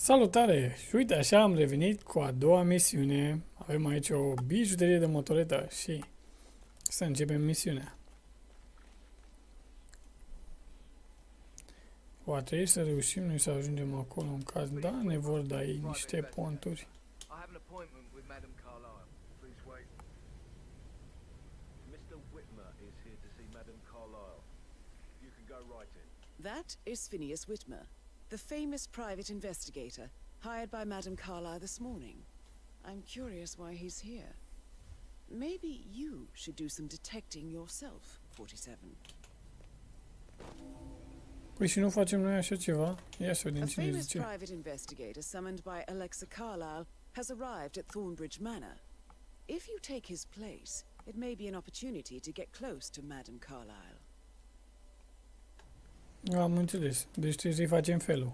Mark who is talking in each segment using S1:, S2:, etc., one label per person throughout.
S1: Salutare! Și uite, așa am revenit cu a doua misiune. Avem aici o bijuterie de motoretă și să începem misiunea. Va trebui să reușim noi să ajungem acolo în caz. Da, ne vor da ei niște ponturi.
S2: That is Phineas Whitmer, the famous private investigator hired by Madame Carlyle this morning. I'm curious why he's here. Maybe you should do some detecting yourself, 47.
S1: Păi și nu facem noi așa ceva? Ia să vedem
S2: A
S1: cine
S2: famous
S1: zice.
S2: private investigator summoned by Alexa Carlyle has arrived at Thornbridge Manor. If you take his place, it may be an opportunity to get close to Madame Carlyle.
S1: Am înțeles. Deci trebuie să-i facem felul.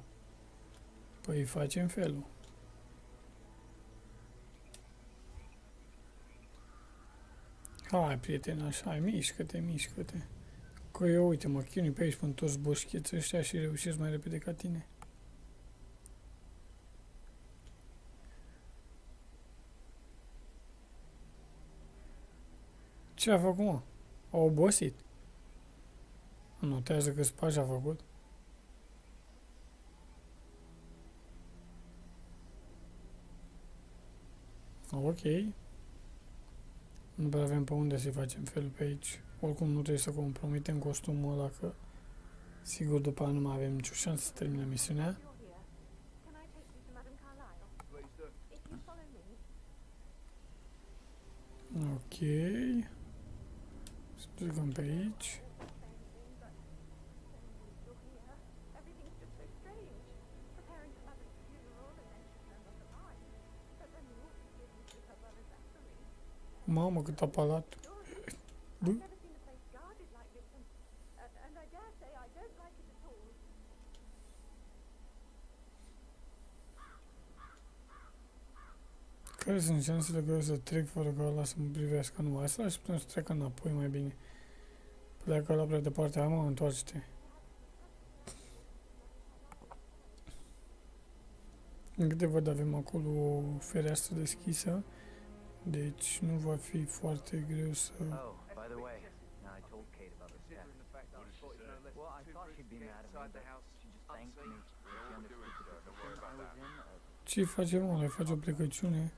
S1: Păi facem felul. Hai, prieten, așa, mișcă-te, mișcă-te. Că eu, uite, mă chinui pe aici până toți boșcheți ăștia și reușesc mai repede ca tine. Ce a făcut, mă? A obosit. Notează că spași a făcut. Ok. Nu prea avem pe unde să-i facem fel pe aici. Oricum nu trebuie să compromitem costumul ăla, că sigur după aia nu mai avem nicio șansă să terminăm misiunea. Ok. Să ducem pe aici. Mamă, cât a palat. Bă. Care sunt șansele că eu să trec fără ca ăla să mă privească? Nu, hai să lași putem să treacă înapoi mai bine. Pleacă ăla prea departe, hai mă, întoarce-te. În câte văd avem acolo o fereastră deschisă, deci nu va fi foarte greu să... Ce facem, mă? Le faci o plecăciune?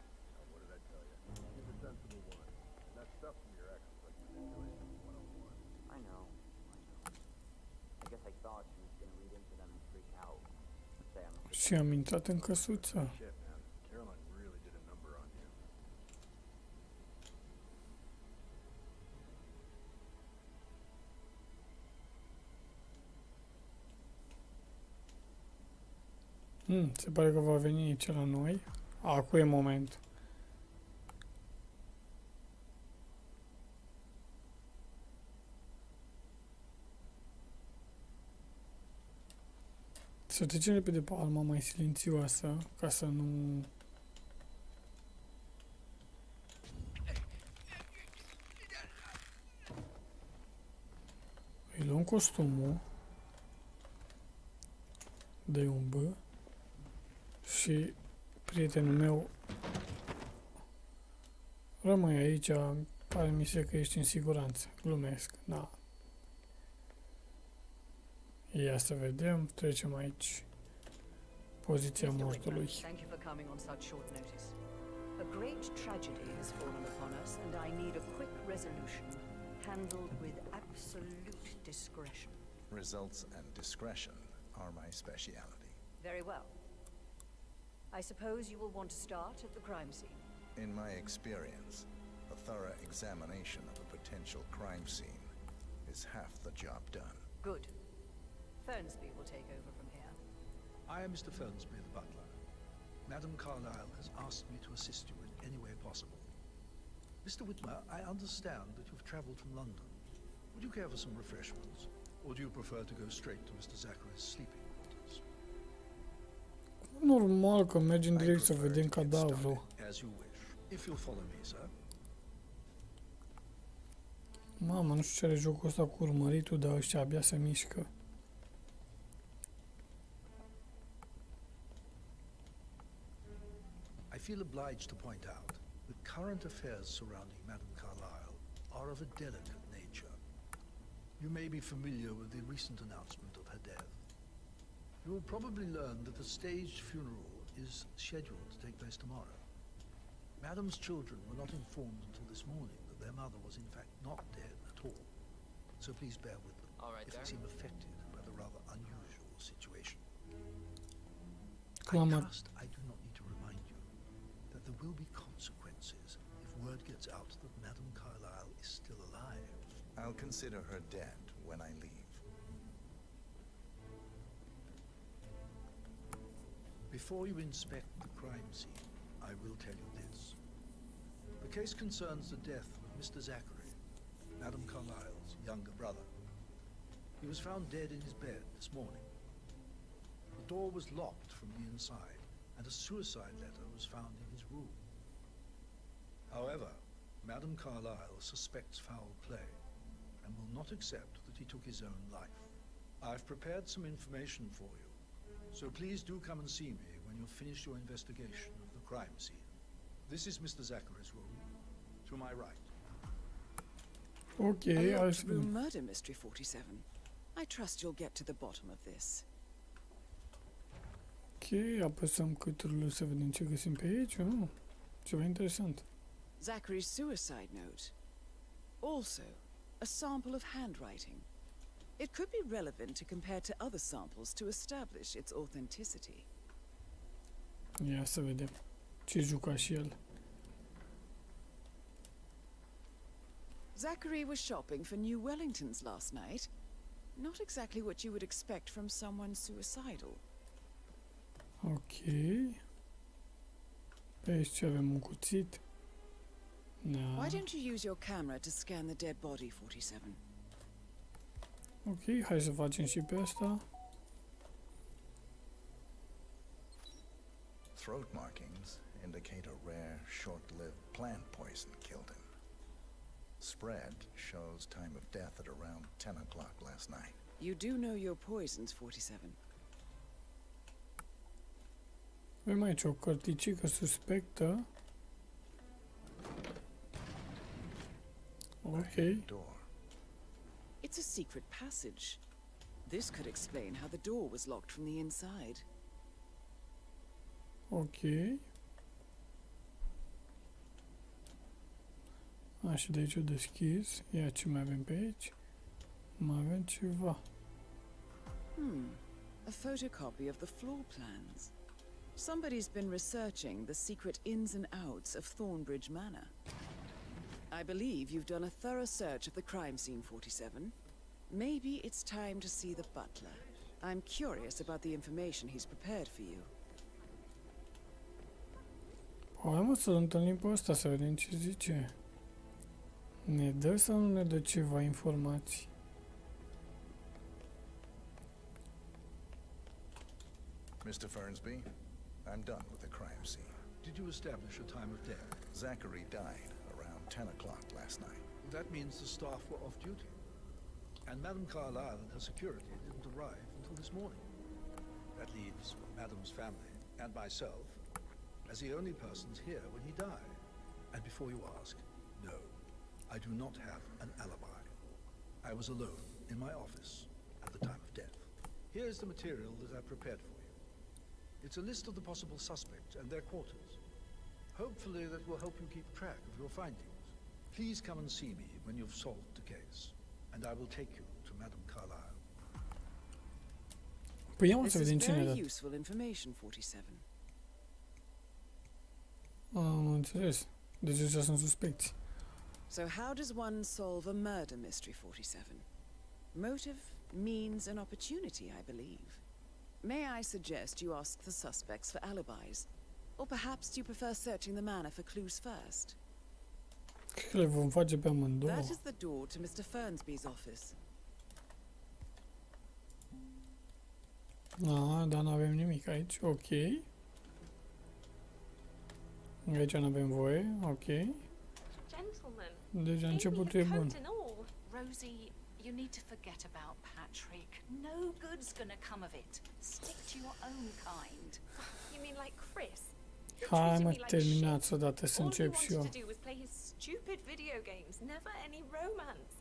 S1: Și am intrat în căsuță. Se pare că va veni aici la noi. Acum e moment. Să trecem repede pe alma mai silențioasă, ca să nu... Îi luăm costumul. Dă-i un B. Și prietenul meu rămâi aici, pare mi se că ești în siguranță. Glumesc, da. Ia să vedem, trecem aici. Poziția mortului.
S3: A great tragedy has fallen upon us, and I need a quick resolution, handled with absolute discretion.
S4: Results and discretion are my speciality.
S3: Very well. I suppose you will want to start at the crime scene.
S4: In my experience, a thorough examination of a potential crime scene is half the job done.
S3: Good. Fernsby will take over from here.
S5: I am Mr. Fernsby, the butler. Madame Carlyle has asked me to assist you in any way possible. Mr. Whitmer, I understand that you've traveled from London. Would you care for some refreshments? Or do you prefer to go straight to Mr. Zachary's sleeping quarters?
S1: Normal că mergem direct să vedem cadavrul.
S5: As you wish. If you'll follow me, sir.
S1: Mamă, nu știu ce are jocul ăsta cu urmăritul, dar ăștia abia se mișcă.
S5: feel obliged to point out that current affairs surrounding Madame Carlyle are of a delicate nature. You may be familiar with the recent announcement of her death. You will probably learn that a staged funeral is scheduled to take place tomorrow. Madame's children were not informed until this morning that their mother was in fact not dead at all. So please bear with them if they seem affected by the rather unusual situation. I trust I do not need to remind you that there will be consequences if word gets out that Madame Carlyle is still alive.
S4: I'll consider her dead when I leave.
S5: Before you inspect the crime scene, I will tell you this. The case concerns the death of Mr. Zachary, Madame Carlyle's younger brother. He was found dead in his bed this morning. The door was locked from the inside, and a suicide letter was found in his room. However, Madame Carlyle suspects foul play and will not accept that he took his own life. I've prepared some information for you, so please do come and see me when you've finished your investigation of the crime scene. This is Mr. Zachary's room, to my right.
S1: Okay,
S2: A locked room murder mystery 47. I trust you'll get to the bottom of this.
S1: Ok, apăsăm căturile să vedem ce găsim pe aici. Ceva interesant.
S2: Zachary's suicide note. Also, a sample of handwriting. It could be relevant to compare to other samples to establish its authenticity.
S1: Ia să vedem ce juca și el.
S2: Zachary was shopping for new Wellingtons last night. Not exactly what you would expect from someone suicidal.
S1: Ok. Pe aici ce avem, un cuțit. Da.
S2: Why don't you use your camera to scan the dead body, 47?
S1: Ok, hai să facem și pe asta.
S4: Throat markings indicate a rare, short-lived plant poison killed him. Spread shows time of death at around 10 o'clock last night.
S2: You do know your poisons, 47.
S1: Avem aici o cărticică suspectă. Ok.
S4: Door.
S2: It's a secret passage. This could explain how the door was locked from the inside.
S1: Ok. Și de aici o deschis. Ia ce mai avem pe aici. Mai avem ceva.
S2: A photocopy of the floor plans. Somebody's been researching the secret ins and outs of Thornbridge Manor. I believe you've done a thorough search of the crime scene, 47. Maybe it's time to see the butler. I'm curious about the information he's prepared for you.
S1: Hai mă să-l întâlnim pe ăsta să vedem ce zice. Ne dă sau nu ne dă ceva informații?
S4: Mr. Fernsby, I'm done with the crime scene.
S5: Did you establish a time of death?
S4: Zachary died around 10 o'clock last night.
S5: That means the staff were off duty. And Madame Carlyle and her security didn't arrive until this morning. That leaves Madame's family and myself as the only persons here when he died. And before you ask, no, I do not have an alibi. I was alone in my office at the time of death. Here's the material that I prepared for you. It's a list of the possible suspects and their quarters. Hopefully that will help you keep track of your findings. Please come and see me when you've solved the case, and I will take you to Madame Carlyle.
S1: Păi ia mă
S2: This
S1: să
S2: is
S1: vedem cine a
S2: very
S1: dat.
S2: useful information, 47.
S1: Am înțeles. Deci ăștia sunt suspecți.
S2: So how does one solve a murder mystery, 47? Motive, means, and opportunity, I believe. May I suggest you ask the suspects for alibis? Or perhaps you prefer searching the manor for clues first?
S1: Cred că le vom face pe amândouă.
S2: That is the door to Mr. Fernsby's office.
S1: Dar nu avem nimic aici. Ok. Aici nu avem voie. Ok.
S6: Gentlemen,
S1: Deci începutul e bun.
S6: Rosie, you need to forget about Patrick. No good's gonna come of it. Stick to your own kind.
S7: You mean like Chris?
S1: Hai
S7: treated
S1: mă,
S7: me like
S1: terminați
S7: shit.
S1: odată să
S7: All he
S1: încep și
S7: wanted
S1: eu.
S7: to do was play his stupid video games, never any romance.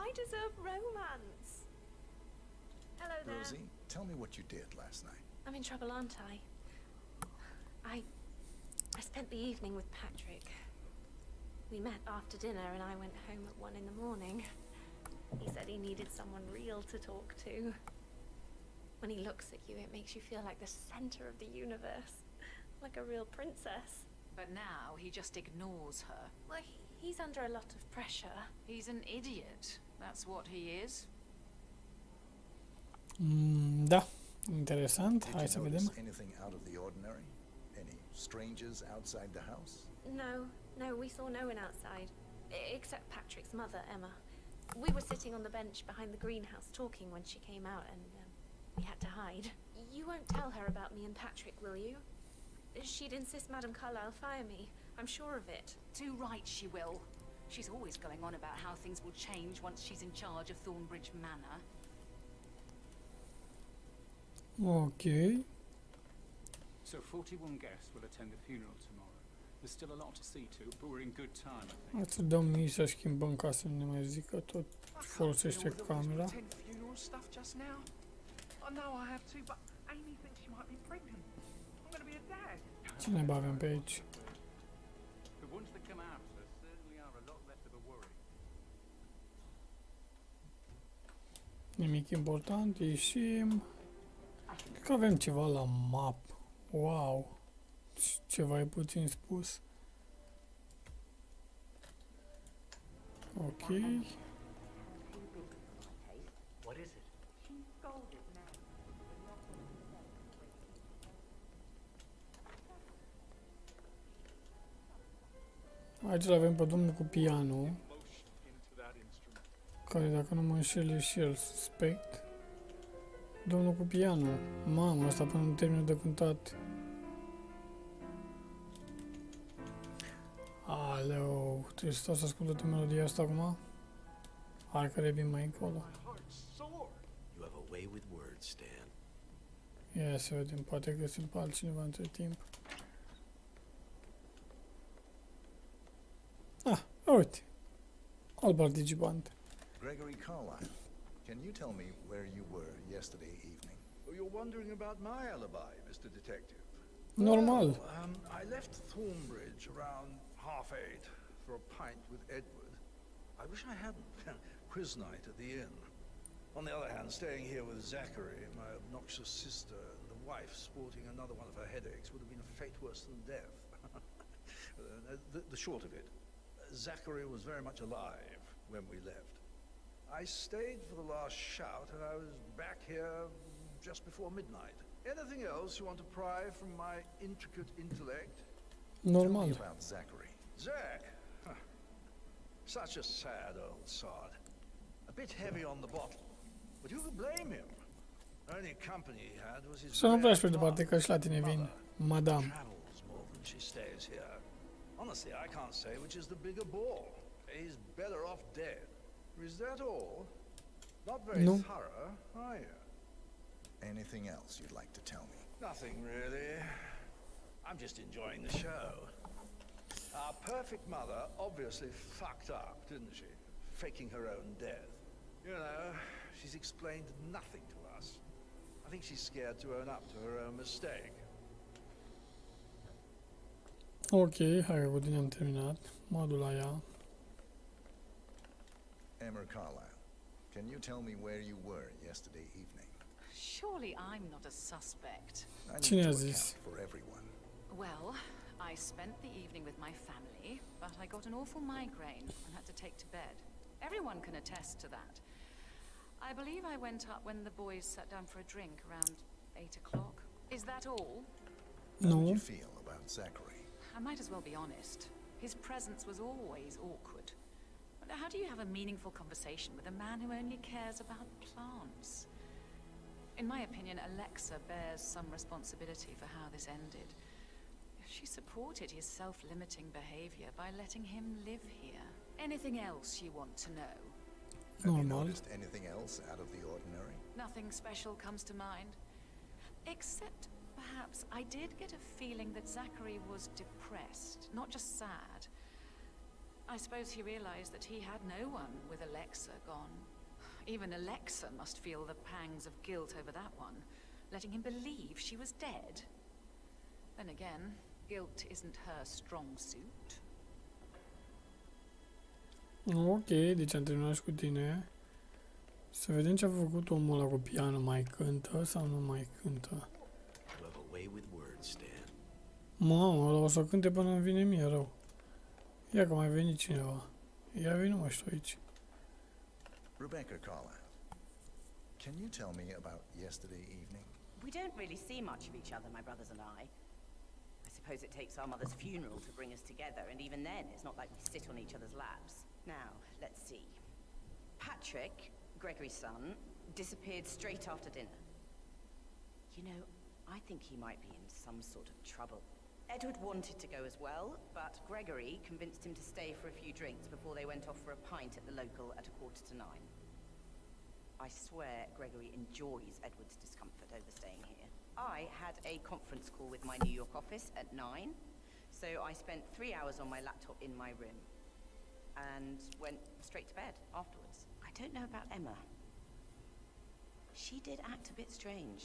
S7: I deserve romance. Hello there.
S4: Rosie, tell me what you did last night.
S7: I'm in trouble, aren't I? I spent the evening with Patrick. We met after dinner and I went home at 1 in the morning. He said he needed someone real to talk to. When he looks at you, it makes you feel like the center of the universe. Like a real princess.
S6: But now he just ignores her.
S7: Well, he's under a lot of pressure.
S6: He's an idiot. That's what he is.
S1: Da, interesant.
S4: Did
S1: Hai
S4: you
S1: să
S4: notice
S1: vedem.
S4: anything out of the ordinary? Any strangers outside the house?
S7: No, we saw no one outside. Except Patrick's mother, Emma. We were sitting on the bench behind the greenhouse talking when she came out and we had to hide. You won't tell her about me and Patrick, will you? She'd insist Madame Carlyle fire me. I'm sure of it.
S6: Too right she will. She's always going on about how things will change once she's in charge of Thornbridge Manor.
S1: Ok.
S8: So 41 guests will attend the funeral tomorrow. There's still a lot to see to, but we're in good time, I think.
S1: Să dăm mii să schimbăm ca să nu ne mai zică tot folosește camera.
S9: Funeral stuff just now. I know I have to, but Amy thinks she might be pregnant. I'm going to be a dad.
S1: Cine avem pe aici?
S8: The ones that come after certainly are a lot less of a worry.
S1: Nimic important, ieșim. Cred că avem ceva la map. Wow. Ceva e puțin spus. Ok.
S10: What is it?
S1: Aici l-avem pe domnul cu pianul, care dacă nu mă înșel e și el suspect. Domnul cu pianul. Mamă, asta până nu termină de cântat. Aleu, trebuie să stau să ascult toată melodia asta acum? Hai că revin mai încolo.
S10: You have a way with words, Stan.
S1: Ia să vedem, poate găsim pe altcineva între timp. Ah, uite. Alt participant.
S4: Gregory Carlyle, can you tell me where you were yesterday evening?
S5: Oh, you're wondering about my alibi, Mr. Detective?
S1: Normal.
S5: Well, I left Thornbridge around 8:30 for a pint with Edward. I wish I hadn't. Quiz night at the inn. On the other hand, staying here with Zachary, my obnoxious sister, and the wife sporting another one of her headaches would have been a fate worse than death. The short of it, Zachary was very much alive when we left. I stayed for the last shout and I was back here just before midnight. Anything else you want to pry from my intricate intellect?
S4: Tell me
S1: Normal.
S4: about Zachary.
S5: Zach? Huh. Such a sad old sod. A bit heavy on the bottle. But who could blame him? The only company he had was his
S1: Să nu pleci pe
S5: rare
S1: departe, că și la tine vin. Madame.
S5: travels more than she stays here. Honestly, I can't say which is the bigger ball. He's better off dead. Is that all? Not very
S1: No.
S5: thorough, are you?
S4: Anything else you'd like to tell me?
S5: Nothing really. I'm just enjoying the show. Our perfect mother obviously fucked up, didn't she? Faking her own death. You know, she's explained nothing to us. I think she's scared to own up to her own mistake.
S1: Ok, hai că cu tine am terminat. Mă duc la ea.
S4: Emma Carlyle, can you tell me where you were yesterday evening?
S6: Surely I'm not a suspect.
S4: I need
S1: Cine
S4: to
S1: a
S4: account
S1: zis?
S4: for everyone.
S6: Well, I spent the evening with my family, but I got an awful migraine and had to take to bed. Everyone can attest to that. I believe I went up when the boys sat down for a drink around 8 o'clock. Is that all?
S4: How did
S1: Nu.
S4: you feel about Zachary?
S6: I might as well be honest. His presence was always awkward. But how do you have a meaningful conversation with a man who only cares about plants? In my opinion, Alexa bears some responsibility for how this ended. She supported his self-limiting behavior by letting him live here. Anything else you want to know?
S4: Have you
S1: Normal.
S4: noticed anything else out of the ordinary?
S6: Nothing special comes to mind? Except, perhaps, perhaps, I did get a feeling that Zachary was depressed, not just sad. I suppose he realized that he had no one with Alexa gone. Even Alexa must feel the pangs of guilt over that one, letting him believe she was dead. Then again, guilt isn't her strong suit.
S1: Ok, deci am terminat și cu tine. Să vedem ce a făcut omul ăla cu pianul. Mai cântă sau nu mai cântă?
S10: You have a way with words, Stan.
S1: Mamă, ăla o să cânte până îmi vine mie rău. Ia că mai venit cineva. Ia vină mă, știu aici.
S4: Rebecca Carlisle, can you tell me about yesterday evening?
S11: We don't really see much of each other, my brothers and I. I suppose it takes our mother's funeral to bring us together, and even then, it's not like we sit on each other's laps. Now, let's see. Patrick, Gregory's son, disappeared straight after dinner. You know, I think he might be in some sort of trouble. Edward wanted to go as well, but Gregory convinced him to stay for a few drinks before they went off for a pint at the local at 8:45. I swear Gregory enjoys Edward's discomfort over staying here. I had a conference call with my New York office at 9, so I spent 3 hours on my laptop in my room and went straight to bed afterwards. I don't know about Emma. She did act a bit strange.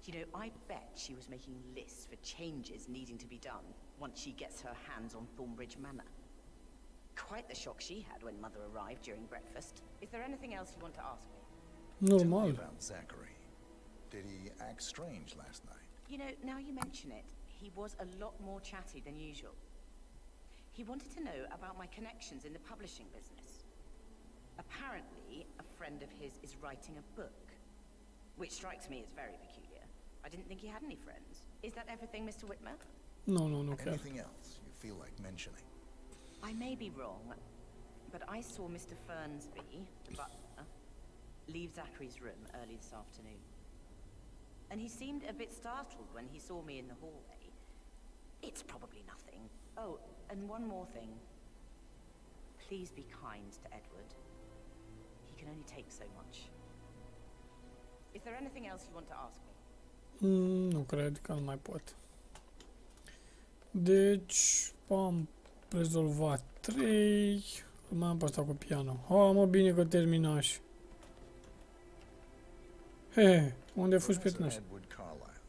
S11: You know, I bet she was making lists for changes needing to be done once she gets her hands on Thornbridge Manor. Quite the shock she had when Mother arrived during breakfast. Is there anything else you want to ask me?
S4: Tell me
S1: Normal.
S4: about Zachary. Did he act strange last night?
S11: You know, now you mention it, he was a lot more chatty than usual. He wanted to know about my connections in the publishing business. Apparently, a friend of his is writing a book, which strikes me as very peculiar. I didn't think he had any friends. Is that everything, Mr. Whitmer?
S1: Nu, nu, nu chiar.
S4: Anything else you feel like mentioning?
S11: I may be wrong, but I saw Mr. Fernsby, the butler, leave Zachary's room early this afternoon. And he seemed a bit startled when he saw me in the hallway. It's probably nothing. Oh, and one more thing. Please be kind to Edward. He can only take so much. Is there anything else you want to ask me?
S1: Nu cred că nu mai pot. Deci, am rezolvat 3. Mai am pe asta cu piano. Ha, mă, bine că terminași. He, unde fugi
S4: Professor
S1: prietenaș?
S4: Edward Carlisle,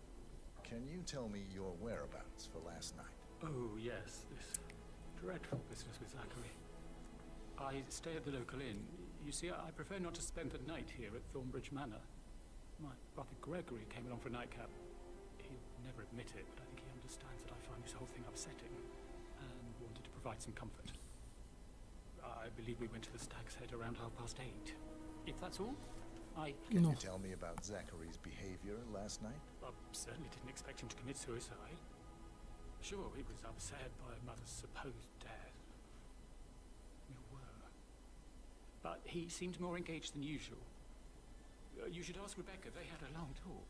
S4: can you tell me your whereabouts for last night?
S8: Oh, yes, this dreadful business with Zachary. I stay at the local inn. You see, I prefer not to spend the night here at Thornbridge Manor. My brother Gregory came along for a nightcap. He'll never admit it, but I think he understands that I find this whole thing upsetting and wanted to provide some comfort. I believe we went to the Stag's Head around 8:30. If that's all,
S4: Can
S1: No.
S4: you tell me about Zachary's behavior last night?
S8: I certainly didn't expect him to commit suicide. Sure, he was upset by Mother's supposed death. We were. But he seemed more engaged than usual. You should ask Rebecca. They had a long talk.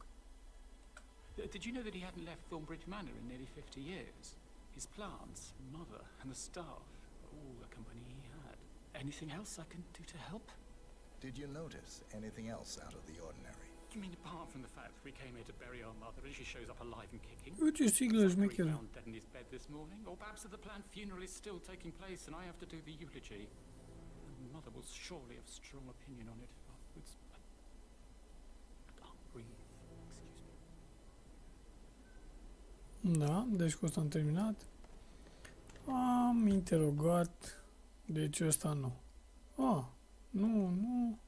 S8: Did you know that he hadn't left Thornbridge Manor in nearly 50 years? His plants, Mother, and the staff, all the company he had. Anything else I can do to help?
S4: Did you notice anything else out of the ordinary?
S8: You mean apart from the fact that we came here to bury our mother and she shows up alive and kicking?
S1: Uite, siglă
S8: Zachary
S1: șmecheră.
S8: found dead in his bed this morning, or perhaps that the planned funeral is still taking place and I have to do the eulogy. And Mother will surely have strong opinion on it afterwards. I can't breathe. Excuse me.
S1: Da, deci cu ăsta am terminat. Am interogat. Deci ăsta nu. Nu.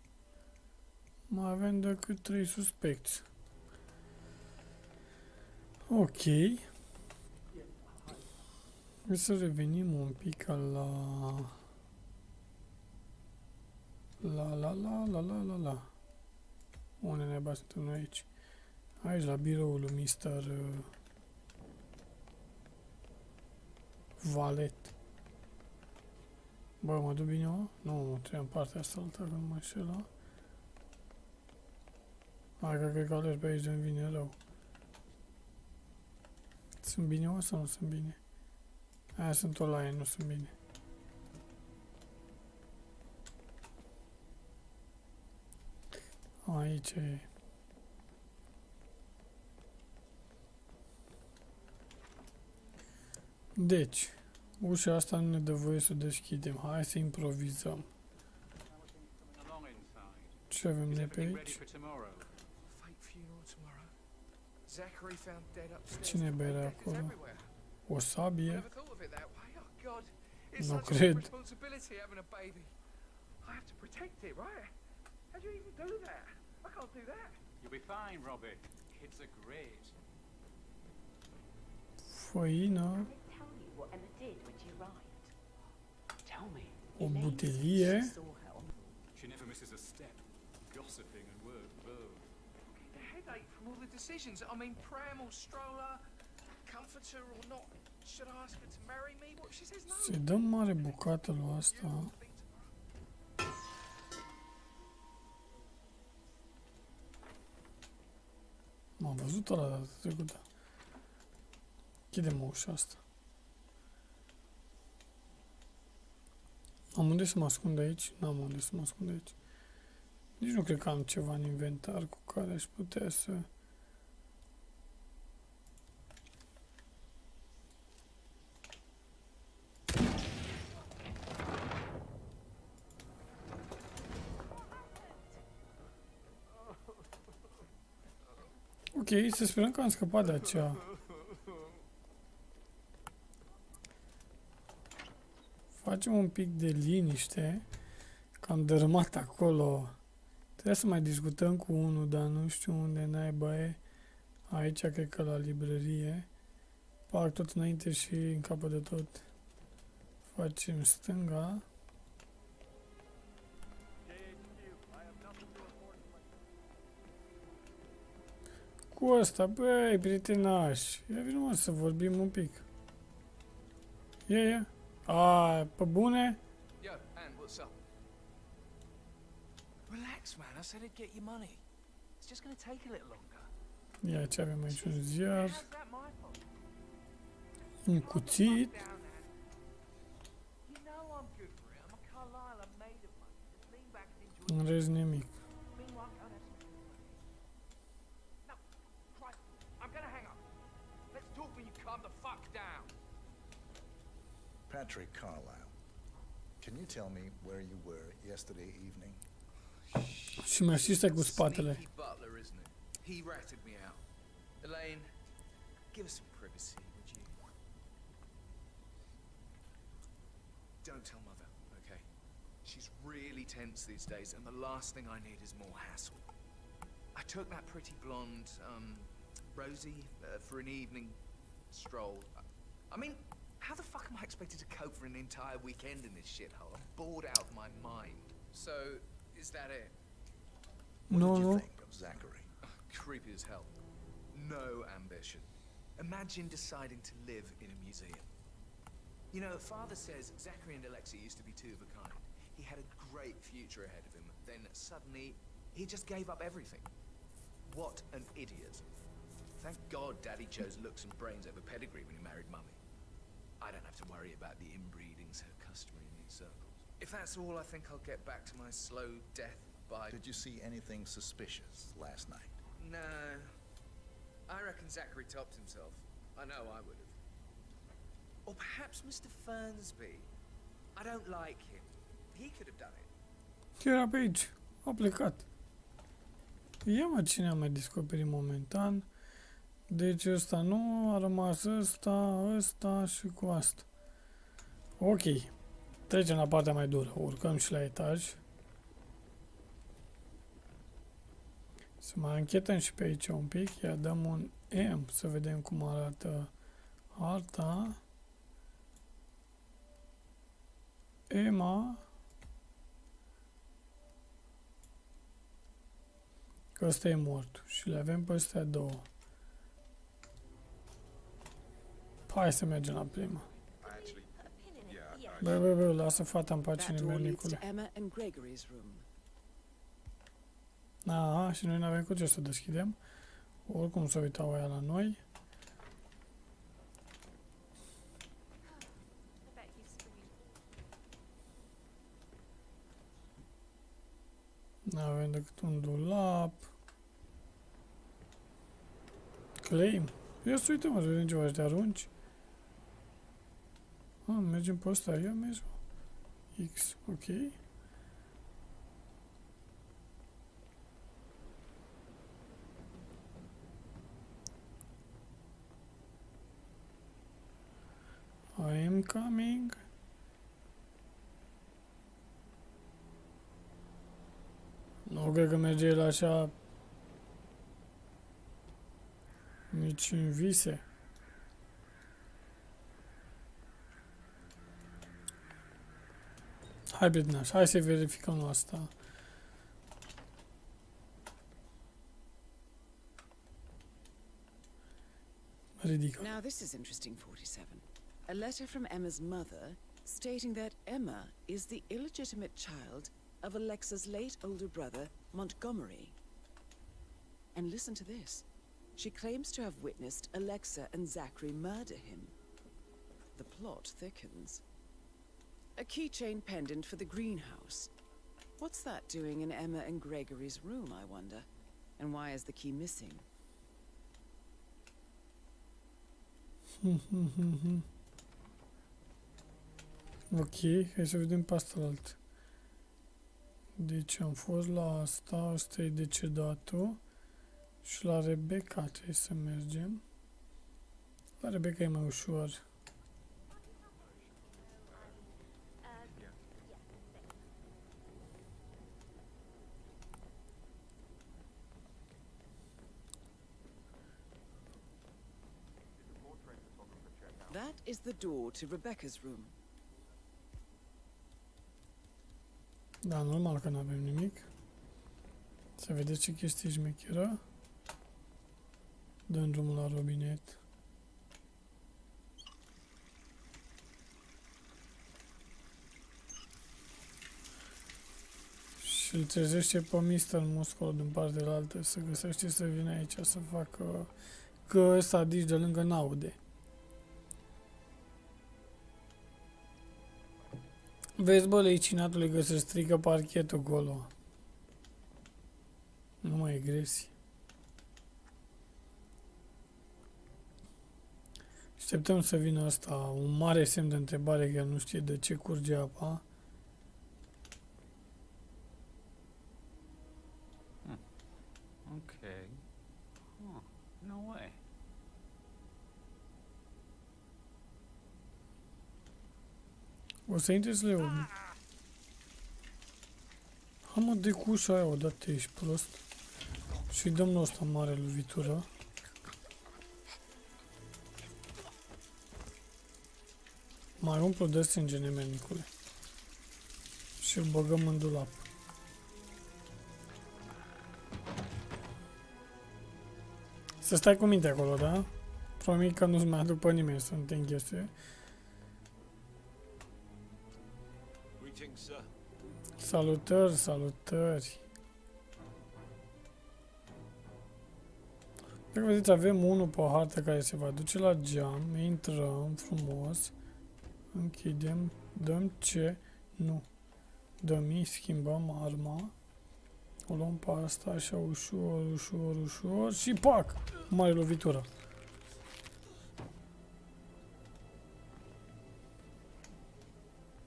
S1: Mai avem decât 3 suspecți. Ok. Hai să revenim un pic la... La. Unde ne suntem noi aici? Aici, la biroul lui Mr. Valet. Bă, mă duc bine, mă? Nu, trebuie în partea asta alta, că nu mă înșela. Hai că cred că alerg pe aici de-mi vine rău. Sunt bine, mă, sau nu sunt bine? Aia sunt o la ei, nu sunt bine. Aici e. Deci, ușa asta nu ne dă voie să o deschidem. Hai să improvizăm. Ce avem de pe aici?
S9: Fake funeral tomorrow. Zachary found dead upstairs.
S1: Cine bere acolo? O sabie?
S9: Never thought of it that way. Oh God, it's
S1: Nu
S9: such a big
S1: cred.
S9: responsibility having a baby. I have to protect it, right? How do you even do that? I can't do that.
S8: You'll be fine, Robbie. Kids are great.
S1: Făină,
S11: Tell you what Emma did when she arrived.
S9: Tell me.
S1: o butelie.
S11: Saw her on
S8: She never misses a step. Gossiping and work both.
S9: The headache from all the decisions. I mean, pram or stroller, comforter or not. Should I ask her to marry me? What if she says no?
S1: Să-i dăm mare bucată lui asta. M-am văzut-o la data trecută. Chide-mă ușa asta. Am unde să mă ascund aici? N-am unde să mă ascund aici. Nici nu cred că am ceva în inventar cu care aș putea să... Ok, să sperăm că am scăpat de aceea. Facem un pic de liniște, că am dărâmat acolo. Trebuie să mai discutăm cu unul, dar nu știu unde naiba e. Aici, cred că la librărie. Pac tot înainte și în capăt de tot. Facem stânga. Cu ăsta, băi, prietenași. Ia vină mă să vorbim un pic. Ia. A, pe bune?
S9: Yo, Anne, what's up? Relax, man. I said I'd get you money. It's just gonna take a little longer.
S1: Ia ce avem aici, un ziar,
S9: How's that my fault?
S1: un cuțit.
S9: Down, Anne. You know I'm good for it. I'm a Carlisle. I'm made of money. Just lean back and enjoy.
S1: În rest nimic.
S9: Meanwhile, go and have some good money. No, Christ, I'm gonna hang up. Let's talk when you calm the fuck down.
S4: Patrick Carlisle, can you tell me where you were yesterday evening?
S1: Și mi asistă cu spatele.
S9: Sneaky butler, isn't it? He ratted me out. Elaine, give us some privacy, would you? Don't tell Mother, okay? She's really tense these days, and the last thing I need is more hassle. I took that pretty blonde, Rosie, for an evening stroll. I mean, how the fuck am I expected to cope for an entire weekend in this shithole? I'm bored out of my mind. So, is that it?
S4: What
S1: No,
S4: did you
S1: no.
S4: think of Zachary?
S9: Creepy as hell. No ambition. Imagine deciding to live in a museum. You know, Father says Zachary and Alexa used to be two of a kind. He had a great future ahead of him. Then suddenly, he just gave up everything. What an idiot. Thank God Daddy chose looks and brains over pedigree when he married Mummy. I don't have to worry about the inbreeding so customary in these circles. If that's all, I think I'll get back to my slow death by...
S4: Did you see anything suspicious last night?
S9: No. I reckon Zachary topped himself. I know I would have. Or perhaps Mr. Fernsby. I don't like him. He could have done it.
S1: Era pe aici. A plecat. Ia mă cine am mai descoperit momentan. Deci ăsta nu, a rămas ăsta și cu asta. Ok. Trecem la partea mai dură. Urcăm și la etaj. Să mai anchetăm și pe aici un pic. Ia dăm un M să vedem cum arată harta. Emma. Că ăsta e mort. Și le avem pe astea două. Hai să mergem la prima. Bă, lasă fata în pace,
S2: That door leads to
S1: nemernicule.
S2: Emma and Gregory's room.
S1: Aha, și noi n-avem cu ce să deschidem. Oricum s-a uitat oia la noi.
S7: I bet he's screaming.
S1: N-avem decât un dulap. Claim. Ia să uităm, să vedem ce faci, te arunci. Mergem pe ăsta, ia mergem. X, ok. I am coming. Nu cred că merge el așa nici în vise. Hai, prietena, hai să verificăm asta. Ridică.
S2: Now this is interesting, 47. A letter from Emma's mother stating that Emma is the illegitimate child of Alexa's late older brother, Montgomery. And listen to this. She claims to have witnessed Alexa and Zachary murder him. The plot thickens. A keychain pendant for the greenhouse. What's that doing in Emma and Gregory's room, I wonder? And why is the key missing?
S1: Ok, hai să vedem pe asta altă. Deci am fost la asta, ăsta e decedatul. Și la Rebecca trebuie să mergem. La Rebecca e mai ușor.
S2: That is the door to Rebecca's room.
S1: Da, normal că nu avem nimic. Să vedeți ce chestie șmecheră. Dăm drumul la robinet. Și îl trezește pe Mr. Muscolo din partea de altă să găsește să vină aici să facă că ăsta dici de lângă n-aude. Vezi, bă, lecinatule, că se strică parchetul acolo. Nu mai e gresi. Așteptăm să vină ăsta, un mare semn de întrebare, că el nu știe de ce curge apa.
S8: Okay. No way.
S1: O să intre să le aud. Ha, mă, de cu ușa aia odată, ești prost. Și dăm la ăsta mare lovitură. Mai umplu de sânge nemernicule. Și îl băgăm în dulap. Să stai cu minte acolo, da? Promit că nu-ți mai aduc pe nimeni să nu te înghesuie. Salutări, salutări. Dacă vedeți, avem unul pe hartă care se va duce la geam. Intrăm frumos. Închidem. Dăm ce? Nu. Dăm I, schimbăm arma. O luăm pe asta așa ușor, ușor, ușor și pac! Mare lovitură.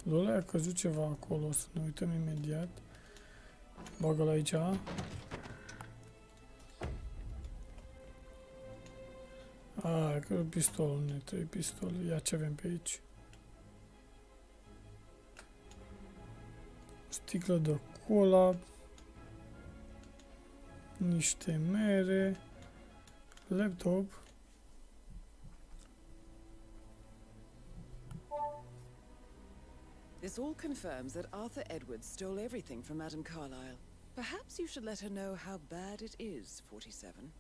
S1: Lola, a căzut ceva acolo, o să ne uităm imediat. Bagă-l aici. A căzut pistolul, ne trebuie pistolul. Ia ce avem pe aici. Sticlă de cola. Niște mere. Laptop.
S2: This all confirms that Arthur Edwards stole everything from Madame Carlyle. Perhaps you should let her know how bad it is, 47.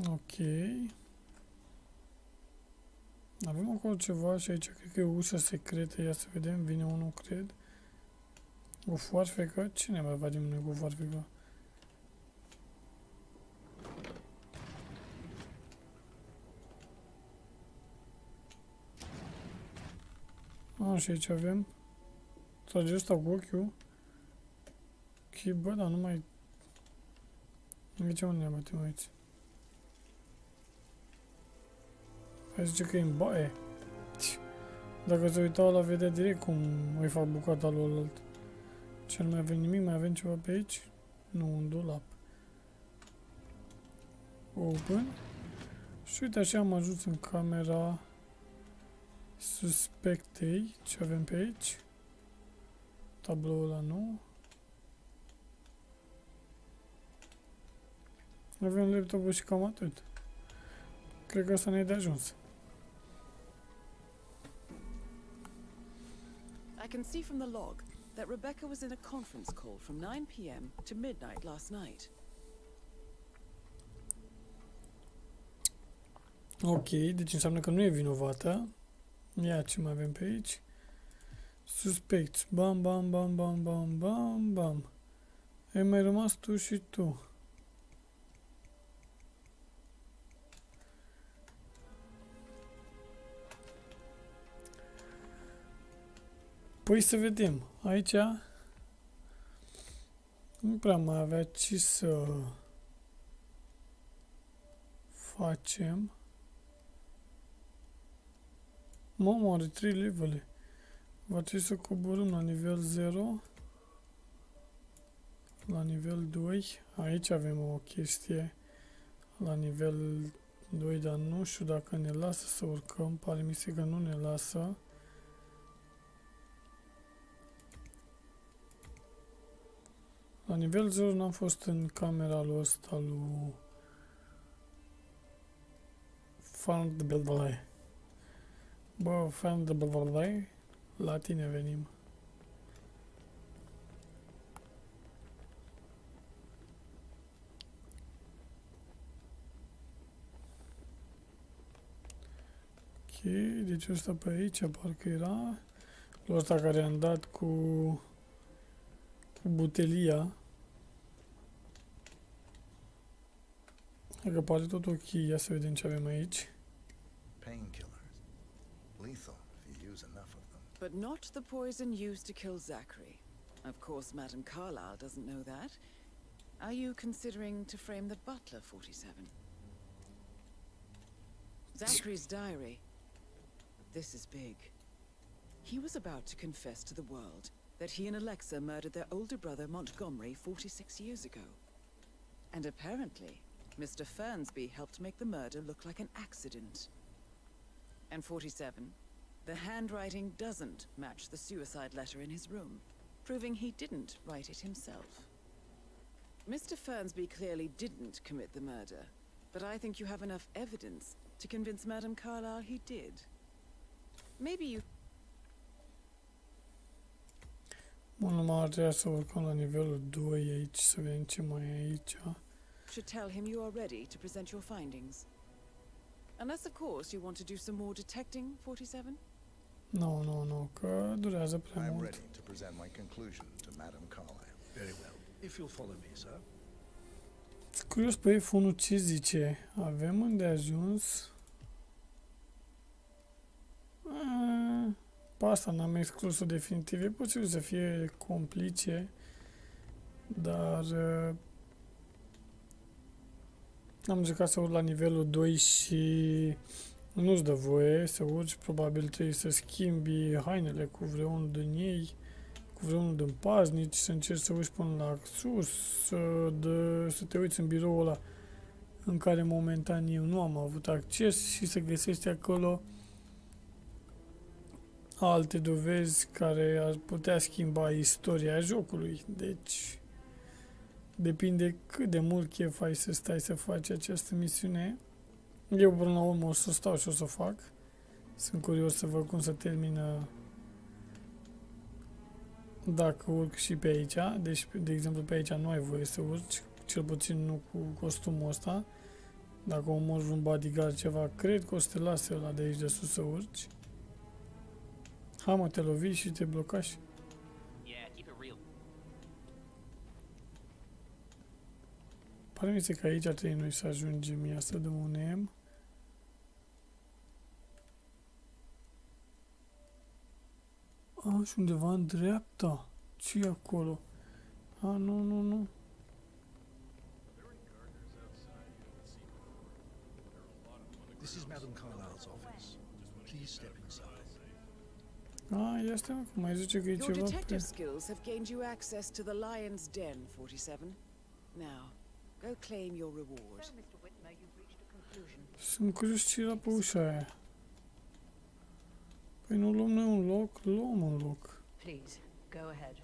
S1: Ok. Avem acolo ceva și aici cred că e o ușă secretă. Ia să vedem, vine unul, cred. O foarfecă? Ce ne mai facem noi cu foarfecă? Și aici avem. Trage ăsta cu ochiul. Ok, bă, dar nu mai... Aici unde ne batem aici? Hai zice că e în baie. Dacă se uitau la vedea direct cum îi fac bucata lui ălalt. Ce nu mai avem nimic? Mai avem ceva pe aici? Nu, un dulap. Open. Și uite așa am ajuns în camera suspectei. Ce avem pe aici? Tabloul ăla nu. Avem laptopul și cam atât. Cred că asta ne-e de ajuns.
S2: I can see from the log that Rebecca was in a conference call from 9 p.m. to midnight last night.
S1: Ok, deci înseamnă că nu e vinovată. Ia ce mai avem pe aici. Suspecți. Bam, bam, bam, bam, bam, bam, bam. Ai mai rămas tu și tu. Păi să vedem. Aici nu prea mai avea ce să facem. Mamă, are 3 levele. Va trebui să coborâm la nivel 0. La nivel 2. Aici avem o chestie. La nivel 2, dar nu știu dacă ne lasă să urcăm. Pare mi se că nu ne lasă. La nivel 0 n-am fost în camera lui ăsta lui Fan de Belvalai. Bă, Fan de Belvalai, la tine venim. Ok, deci ăsta pe aici parcă era. Lui ăsta care am dat cu butelia. Dacă pare tot ok, ia să vedem ce avem aici.
S4: Painkillers. Lethal if you use enough of them.
S2: But not the poison used to kill Zachary. Of course, Madame Carlyle doesn't know that. Are you considering to frame the butler, 47? Zachary's diary. This is big. He was about to confess to the world that he and Alexa murdered their older brother Montgomery 46 years ago. And apparently, Mr. Fernsby helped make the murder look like an accident. And 47, the handwriting doesn't match the suicide letter in his room, proving he didn't write it himself. Mr. Fernsby clearly didn't commit the murder, but I think you have enough evidence to convince Madame Carlyle he did. Maybe you...
S1: Bun, numai ar trebui să urcăm la nivelul 2 aici, să vedem ce mai e aici.
S2: should tell him you are ready to present your findings. Unless, of course, you want to do some more detecting, 47?
S1: Nu, că durează prea
S4: I'm
S1: mult.
S4: ready to present my conclusion to Madame Carlyle.
S5: Very well. If you'll follow me, sir.
S1: Curios pe F1 ce zice. Avem îndeajuns. Pe asta n-am exclus-o definitiv. E posibil să fie complice, dar am jucat să urc la nivelul 2 și nu-ți dă voie să urci. Probabil trebuie să schimbi hainele cu vreunul din ei, cu vreunul din paznici, să încerci să urci până la sus, să te uiți în biroul ăla în care momentan eu nu am avut acces și să găsești acolo alte dovezi care ar putea schimba istoria jocului. Deci depinde cât de mult chef ai să stai să faci această misiune. Eu până la urmă o să stau și o să o fac. Sunt curios să văd cum să termină dacă urc și pe aici. Deci, de exemplu, pe aici nu ai voie să urci, cel puțin nu cu costumul ăsta. Dacă omori un bodyguard ceva, cred că o să te lase ăla de aici de sus să urci. Hai mă, te lovi și te blocași. Pare mi se că aici trebuie noi să ajungem, ia să dăm un M. A, și undeva în dreapta. Ce-i acolo? A, nu.
S5: This is Madame Carlyle's office. Please step inside.
S1: Ia stai, mă, că mai zice că e
S2: Your
S1: ceva
S2: detective
S1: pe...
S2: skills have gained you access to the Lion's Den, 47. Now, go claim your reward.
S3: So, Mr. Whitmer, you've reached a conclusion.
S1: Sunt curios ce era pe ușa aia. Păi nu luăm noi un loc? Luăm un loc.
S3: Please, go ahead.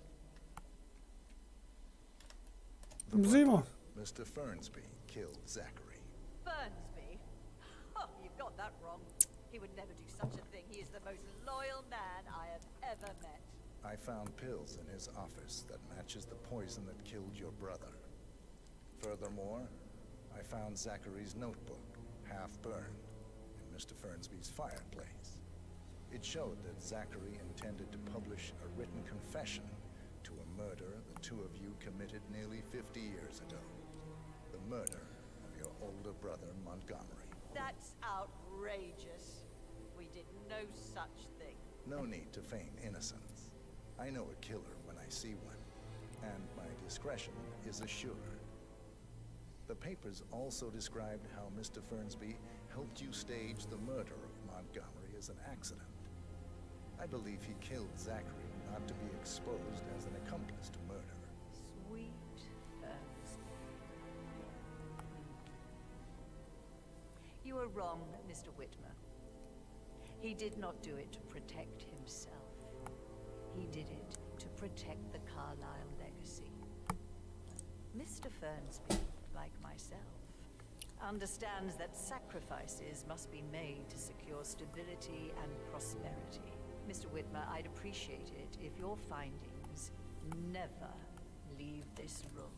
S1: Zi, mă!
S4: Mr. Fernsby killed Zachary.
S3: Fernsby? Oh, you've got that wrong. He would never do such a thing. He is the most loyal man I have ever met.
S4: I found pills in his office that matches the poison that killed your brother. Furthermore, I found Zachary's notebook, half burned, in Mr. Fernsby's fireplace. It showed that Zachary intended to publish a written confession to a murder the two of you committed nearly 50 years ago. The murder of your older brother, Montgomery.
S3: That's outrageous. We did no such thing.
S4: No need to feign innocence. I know a killer when I see one, and my discretion is assured. The papers also described how Mr. Fernsby helped you stage the murder of Montgomery as an accident. I believe he killed Zachary not to be exposed as an accomplice to murder.
S3: Sweet Fernsby. You are wrong, Mr. Whitmer. He did not do it to protect himself. He did it to protect the Carlyle legacy. Mr. Fernsby, like myself, understands that sacrifices must be made to secure stability and prosperity. Mr. Whitmer, I'd appreciate it if your findings never leave this room.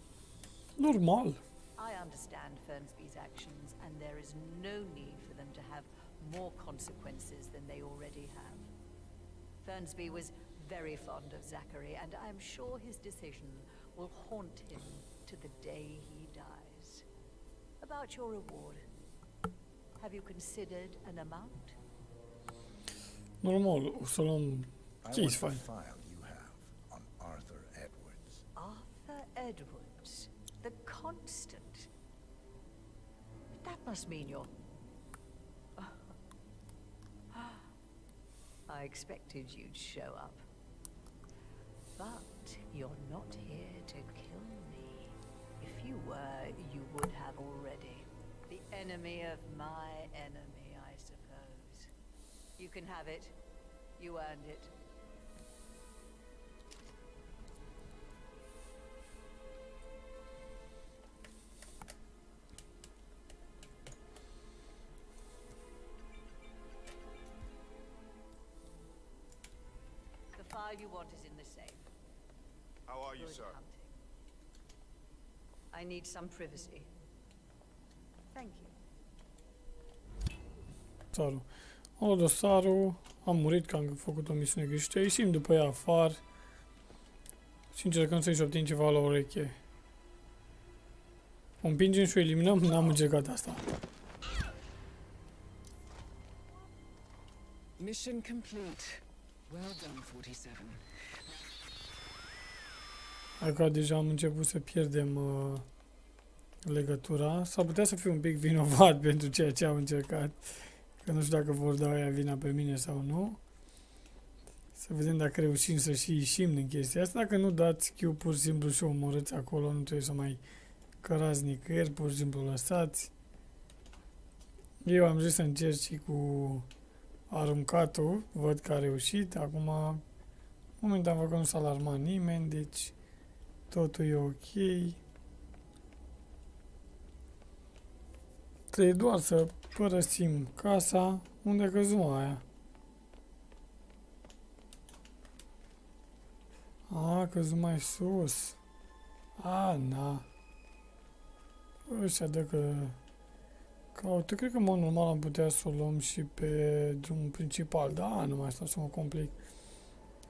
S1: Normal.
S3: I understand Fernsby's actions, and there is no need for them to have more consequences than they already have. Fernsby was very fond of Zachary, and I'm sure his decision will haunt him to the day he dies. About your reward, have you considered an amount?
S1: Normal, o să luăm...
S4: I
S1: Ce
S4: want
S1: ești
S4: the
S1: fain?
S4: file you have on Arthur Edwards.
S3: Arthur Edwards, the Constant. That must mean you're... I expected you'd show up. But you're not here to kill me. If you were, you would have already. The enemy of my enemy, I suppose. You can have it. You earned it. The file you want is in the safe.
S12: How are you,
S3: Good
S12: sir?
S3: hunting. I need some privacy. Thank you.
S1: Țarul. Am luat dosarul, am murit că am făcut o misiune greșită, ieșim după ea afară și încercăm să-i șoptim ceva la ureche. O împingem și o eliminăm, n-am încercat asta.
S2: Mission complete. Well done, 47.
S1: Acum deja am început să pierdem legătura. S-ar putea să fiu un pic vinovat pentru ceea ce am încercat. Că nu știu dacă vor da aia vina pe mine sau nu. Să vedem dacă reușim să și ieșim din chestia asta. Dacă nu dați Q pur și simplu și omorâți acolo, nu trebuie să mai cărați nicăieri, pur și simplu lăsați. Eu am zis să încerc și cu aruncatul, văd că a reușit. Acum, în momentan văd că nu s-a alarmat nimeni, deci totul e ok. Trebuie doar să părăsim casa. Unde a căzut aia? A căzut mai sus. A, na. Ăștia dacă caută, cred că în mod normal am putea să o luăm și pe drumul principal. Da, nu mai stau să mă complic.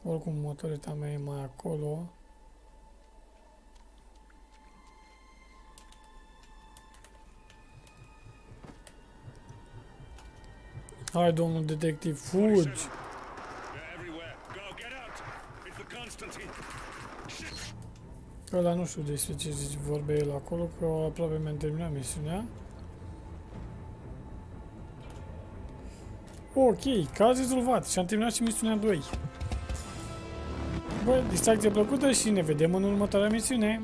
S1: Oricum motoreta mea e mai acolo. Hai, domnul detectiv, fugi! Ăla nu știu despre ce zice vorbe el acolo, că aproape mi-am terminat misiunea. Ok, caz rezolvat și am terminat și misiunea 2. Bă, distracție plăcută și ne vedem în următoarea misiune.